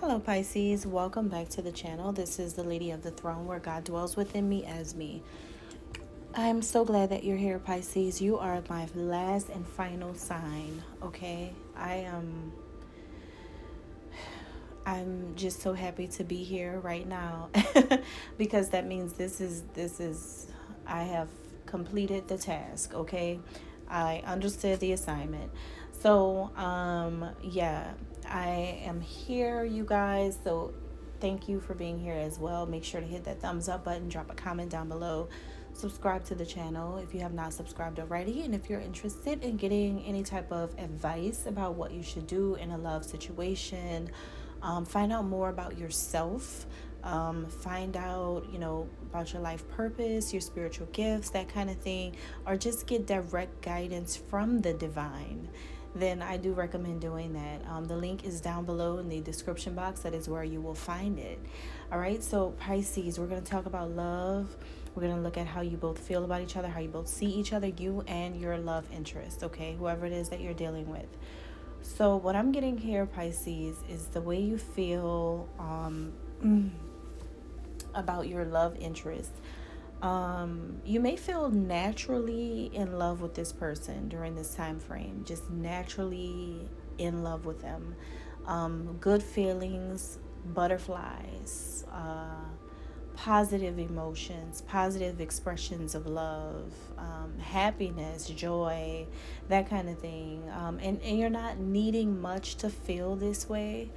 Hello Pisces, welcome back to the channel. This is the Lady of the Throne where God dwells within me as me. I'm so glad that you're here, Pisces. You are my last and final sign, okay? I'm just so happy to be here right now because that means this is I have completed the task, okay? I understood the assignment. So, yeah, I am here, you guys. So, thank you for being here as well. Make sure to hit that thumbs up button, drop a comment down below, subscribe to the channel if you have not subscribed already. And if you're interested in getting any type of advice about what you should do in a love situation, find out more about yourself, find out, about your life purpose, your spiritual gifts, that kind of thing, or just get direct guidance from the divine, then I do recommend doing that. The link is down below in the description box. That is where you will find it. All right, so Pisces, we're going to talk about love. We're going to look at how you both feel about each other, how you both see each other, you and your love interest, okay? Whoever it is that you're dealing with. So what I'm getting here, Pisces, is the way you feel about your love interest. You may feel naturally in love with this person during this time frame, just naturally in love with them. Good feelings, butterflies, positive emotions, positive expressions of love, happiness, joy, that kind of thing. And you're not needing much to feel this way.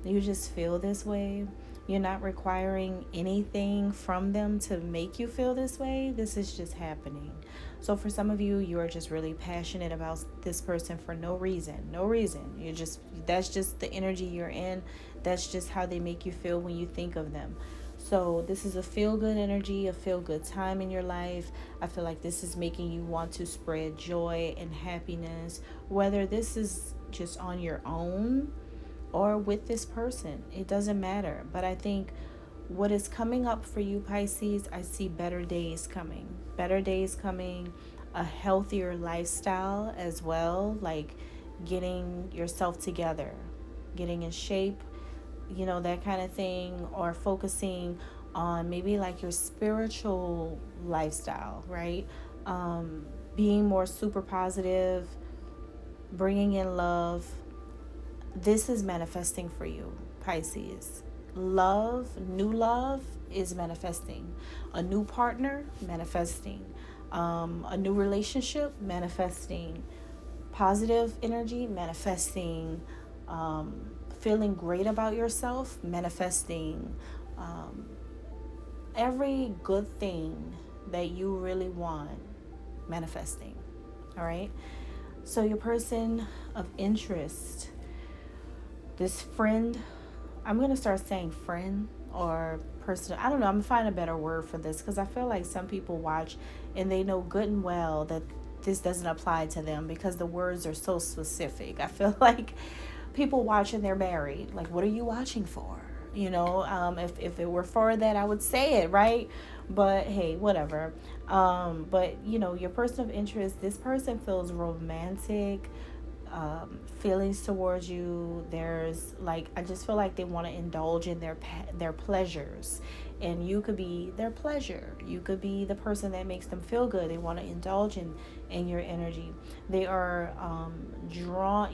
You just feel this way. You're not requiring anything from them to make you feel this way. This is just happening. So for some of you, you are just really passionate about this person for no reason. No reason. That's just the energy you're in. That's just how they make you feel when you think of them. So this is a feel-good energy, a feel-good time in your life. I feel like this is making you want to spread joy and happiness, whether this is just on your own or with this person. It doesn't matter. But I think what is coming up for you, Pisces, I see better days coming. Better days coming, a healthier lifestyle as well, like getting yourself together, getting in shape, that kind of thing, or focusing on maybe like your spiritual lifestyle, right? Being more super positive, bringing in love. This is manifesting for you, Pisces. New love is manifesting. A new partner, manifesting. A new relationship, manifesting. Positive energy, manifesting. Feeling great about yourself, manifesting. Every good thing that you really want, manifesting. All right. So your person of interest, this friend, I'm going to start saying friend or person. I don't know. I'm going to find a better word for this because I feel like some people watch and they know good and well that this doesn't apply to them because the words are so specific. I feel like people watch and they're married. Like, what are you watching for? If it were for that, I would say it, right? But hey, whatever. But your person of interest, this person feels romantic, feelings towards you. There's I just feel like they want to indulge in their pleasures, and you could be their pleasure. You could be the person that makes them feel good. They want to indulge in your energy. They are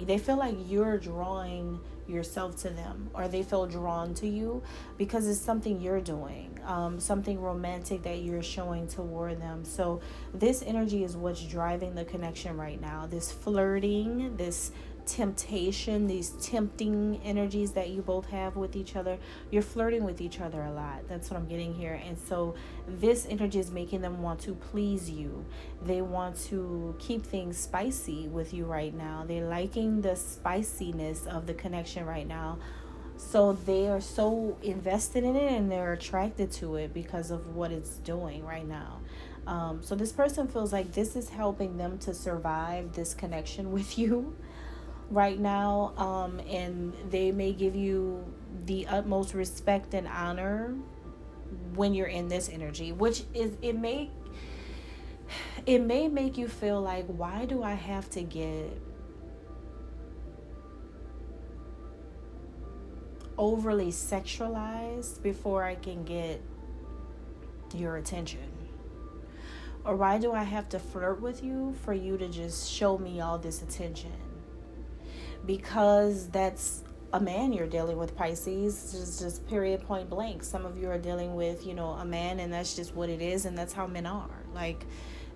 they feel like you're drawing yourself to them, or they feel drawn to you because it's something you're doing, something romantic that you're showing toward them. So this energy is what's driving the connection right now. This flirting, this temptation, these tempting energies that you both have with each other. You're flirting with each other a lot. That's what I'm getting here. And so this energy is making them want to please you. They want to keep things spicy with you right now. They're liking the spiciness of the connection right now. So they are so invested in it and they're attracted to it because of what it's doing right now. So this person feels like this is helping them to survive this connection with you right now, and they may give you the utmost respect and honor when you're in this energy, which is it may make you feel like, why do I have to get overly sexualized before I can get your attention? Or why do I have to flirt with you for you to just show me all this attention? Because that's a man you're dealing with, Pisces. Just period, point blank. Some of you are dealing with, a man, and that's just what it is, and that's how men are. Like,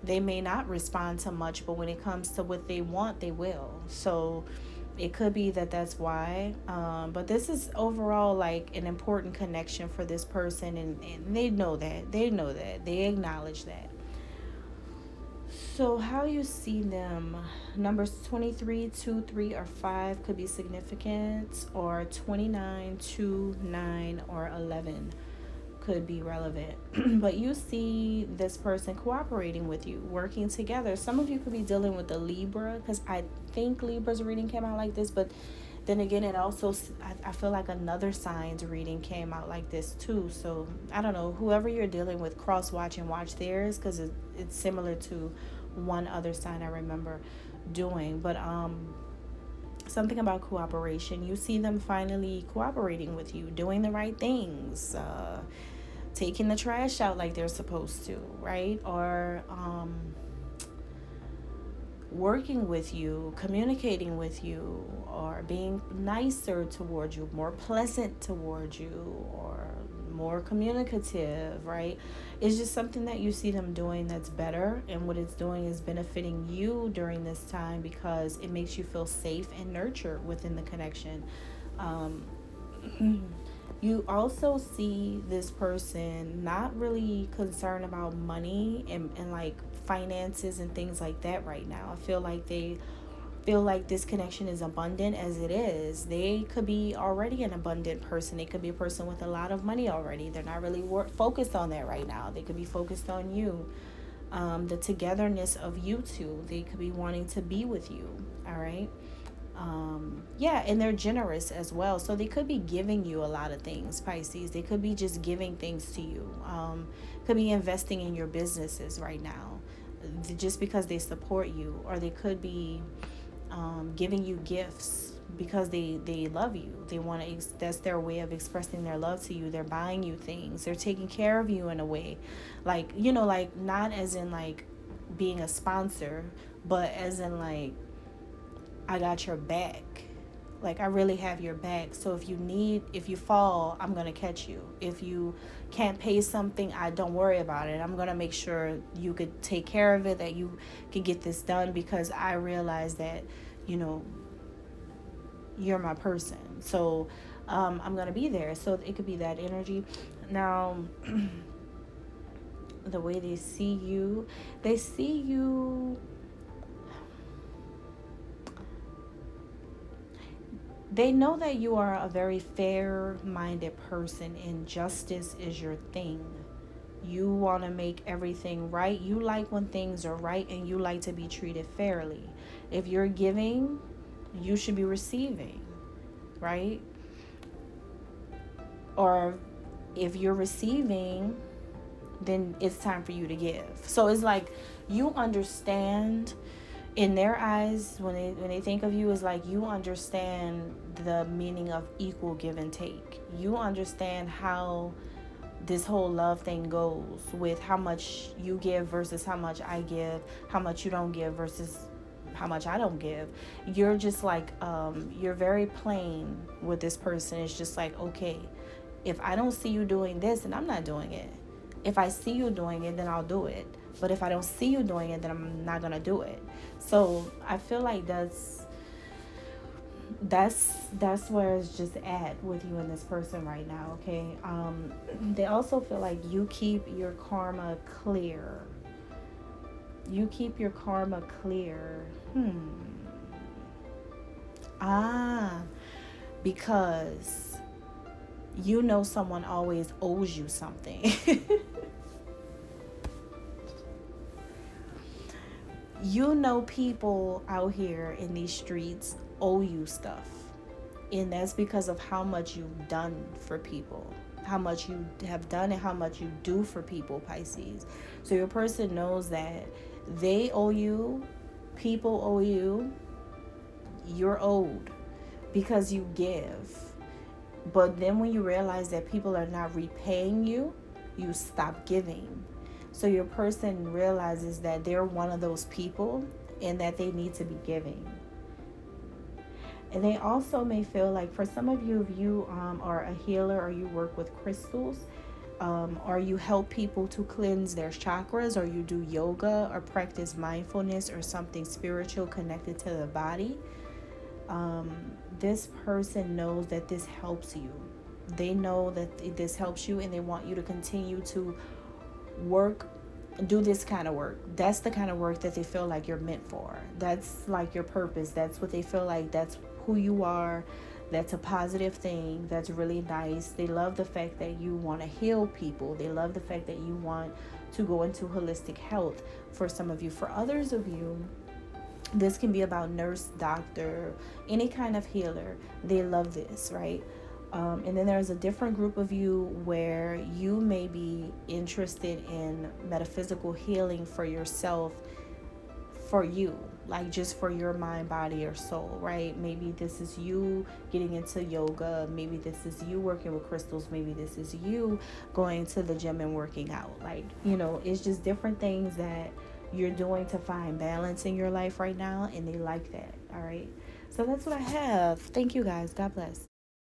they may not respond to much, but when it comes to what they want, they will. So it could be that that's why. But this is overall like an important connection for this person, and they know that. They know that. They acknowledge that. So how you see them, numbers 23, 2, 3, or 5 could be significant, or 29, 2, 9, or 11 could be relevant. But you see this person cooperating with you, working together. Some of you could be dealing with the Libra, because I think Libra's reading came out like this, but then again, it also, I feel like another sign's reading came out like this too. So I don't know, whoever you're dealing with, cross watch and watch theirs, because it's similar to one other sign I remember doing. But something about cooperation. You see them finally cooperating with you, doing the right things, taking the trash out like they're supposed to, right? Or working with you, communicating with you, or being nicer towards you, more pleasant towards you, or more communicative, right? It's just something that you see them doing that's better, and what it's doing is benefiting you during this time because it makes you feel safe and nurtured within the connection. You also see this person not really concerned about money and like finances and things like that right now. I feel like they feel like this connection is abundant as it is. They could be already an abundant person. They could be a person with a lot of money already. They're not really focused on that right now. They could be focused on you, the togetherness of you two. They could be wanting to be with you. All right. And they're generous as well. So they could be giving you a lot of things, Pisces. They could be just giving things to you. Could be investing in your businesses right now just because they support you, or they could be giving you gifts because they love you. They want to, that's their way of expressing their love to you. They're buying you things. They're taking care of you in a way, like, like not as in like being a sponsor, but as in like, I got your back. Like, I really have your back. So if you fall, I'm going to catch you. If you can't pay something, don't worry about it. I'm going to make sure you could take care of it, that you could get this done, because I realize that, you're my person. So I'm going to be there. So it could be that energy. Now, the way they see you, they know that you are a very fair-minded person, and justice is your thing. You want to make everything right. You like when things are right, and you like to be treated fairly. If you're giving, you should be receiving, right? Or if you're receiving, then it's time for you to give. So it's like you understand. In their eyes, when they think of you, is like you understand the meaning of equal give and take. You understand how this whole love thing goes, with how much you give versus how much I give, how much you don't give versus how much I don't give. You're just like, you're very plain with this person. It's just like, okay, if I don't see you doing this, then I'm not doing it. If I see you doing it, then I'll do it. But if I don't see you doing it, then I'm not going to do it. So I feel like that's where it's just at with you and this person right now, okay? They also feel like you keep your karma clear. You keep your karma clear. Because someone always owes you something. People out here in these streets owe you stuff. And that's because of how much you've done for people, how much you have done and how much you do for people, Pisces. So your person knows that they owe you, people owe you, you're owed because you give. But then when you realize that people are not repaying you, you stop giving. So your person realizes that they're one of those people and that they need to be giving. And they also may feel like, for some of you, if you are a healer or you work with crystals, or you help people to cleanse their chakras, or you do yoga or practice mindfulness or something spiritual connected to the body, this person knows that this helps you. They know that this helps you, and they want you to continue to do this kind of work. That's the kind of work that they feel like you're meant for. That's like your purpose. That's what they feel like. That's who you are. That's a positive thing. That's really nice. They love the fact that you want to heal people. They love the fact that you want to go into holistic health, for some of you. For others of you, this can be about nurse, doctor, any kind of healer. They love this, right? And then there's a different group of you where you may be interested in metaphysical healing for yourself, for you, like just for your mind, body, or soul, right? Maybe this is you getting into yoga. Maybe this is you working with crystals. Maybe this is you going to the gym and working out. Like, it's just different things that you're doing to find balance in your life right now, and they like that. All right. So that's what I have. Thank you guys. God bless.